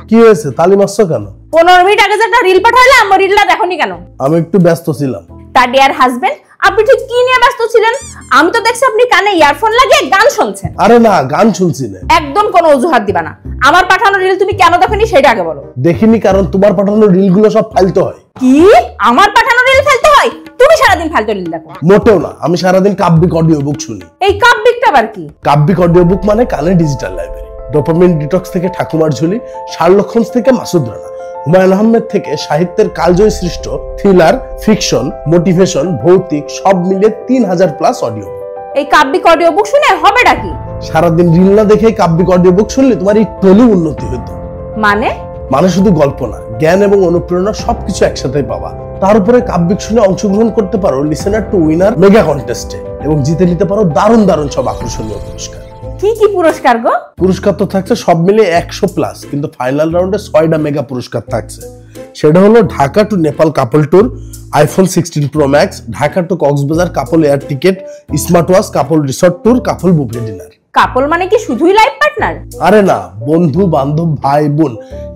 কি হয়েছে? তালি মারছো কেন? 15 মিনিট আগে যে একটা রিল পাঠাইলে আমার রিলটা দেখোনি কেন? আমি একটু ব্যস্ত ছিলাম। তা ডিয়ার হাজবেন্ড, আপনি ঠিক কি নিয়ে ব্যস্ত ছিলেন? আমি তো দেখছি আপনি কানে ইয়ারফোন লাগিয়ে গান শুনছেন। আরে না, গান শুনছি না। একদম কোনো অজুহাত দিবা না। আমার পাঠানো রিল তুমি কেন দেখোনি সেটা আগে বলো। দেখিনি কারণ তোমার পাঠানো রিলগুলো সব ফালতু হয়। কি? আমার পাঠানো রিল ফালতু হয়? তুমি সারাদিন ফালতু রিল দেখো। মোটেও না, আমি সারাদিন কাব্যিক অডিও বুক শুনি। এই কাব্যিকটা আবার কি? কাব্যিক অডিও বুক মানে কানে ডিজিটাল লাইব্রেরি। ডোপামিন ডিটক্স থেকে ঠাকুমার ঝুলি, শার্লক হোমস থেকে মাসুদ রানা, হুমায়ুন আহমেদ থেকে সাহিত্যের কালজয়ী সৃষ্ট থ্রিলার, ফিকশন, মোটিভেশন, ভৌতিক সব মিলিয়ে 3000+ অডিও বুক। এই কাব্যিক অডিও বুক শুনে হবেটা কি? সারাদিন রিল না দেখে কাব্যিক অডিও বুক শুনলে তোমার একটু উন্নতি হতো। মানে শুধু গল্প না, জ্ঞান এবং অনুপ্রেরণা সবকিছু একসাথে পাবা। তার উপরে কাব্যিক শুনে অংশগ্রহণ করতে পারো লিসেনার টু উইনার মেগা কন্টেস্টে এবং জিতে নিতে পারো দারুণ দারুণ সব আকর্ষণীয় পুরস্কার। কি কি পুরস্কার গো? পুরস্কার তো থাকছে সব মিলে 100+, কিন্তু ফাইনাল রাউন্ডে 6টা মেগা পুরস্কার থাকছে। সেটা হলো Dhaka to Nepal couple tour, iPhone 16 pro max, Dhaka to Cox's Bazar couple air ticket, smart watch, couple resort tour, couple buffet dinner. Couple মানে কি শুধুই লাইফ পার্টনার? আরে না, বন্ধু বান্ধব ভাই বোন,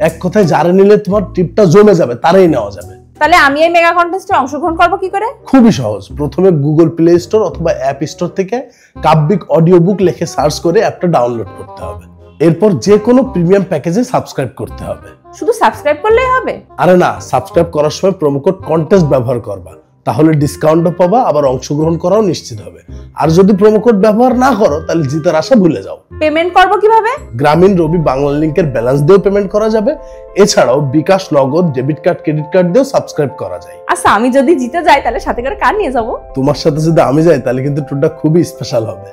এক কথায় যারা নিলে তোমার ট্রিপটা জমে যাবে তারাই নেওয়া যাবে। তাহলে আমি এই মেগা কন্টেস্টে অংশগ্রহণ করব কি করে? খুবই সহজ। প্রথমে গুগল প্লে স্টোর অথবা অ্যাপ স্টোর থেকে কাব্যিক অডিও বুক লিখে সার্চ করে অ্যাপটা ডাউনলোড করতে হবে। এরপর যে কোনো প্রিমিয়াম প্যাকেজে সাবস্ক্রাইব করতে হবে। শুধু সাবস্ক্রাইব করলেই হবে? আরে না, সাবস্ক্রাইব করার সময় প্রোমো কোড কন্টেস্ট ব্যবহার করবা, তাহলে ডিসকাউন্টও পাবা, আবার অংশগ্রহণ করাও নিশ্চিত হবে। আর যদি প্রোমো কোড ব্যবহার না করো তাহলে জিতার আশা ভুলে যাও। পেমেন্ট করব কিভাবে? গ্রামীণ রবি বাংলা লিংকের ব্যালেন্স দিয়েও পেমেন্ট করা যাবে। এছাড়াও বিকাশ, নগদ, ডেবিট কার্ড, ক্রেডিট কার্ড দিয়েও সাবস্ক্রাইব করা যায়। আচ্ছা, আমি যদি জিতে যাই তাহলে সাথে করে কার নিয়ে যাব? তোমার সাথে যদি আমি যাই তাহলে কিন্তু ট্যুরটা খুবই স্পেশাল হবে।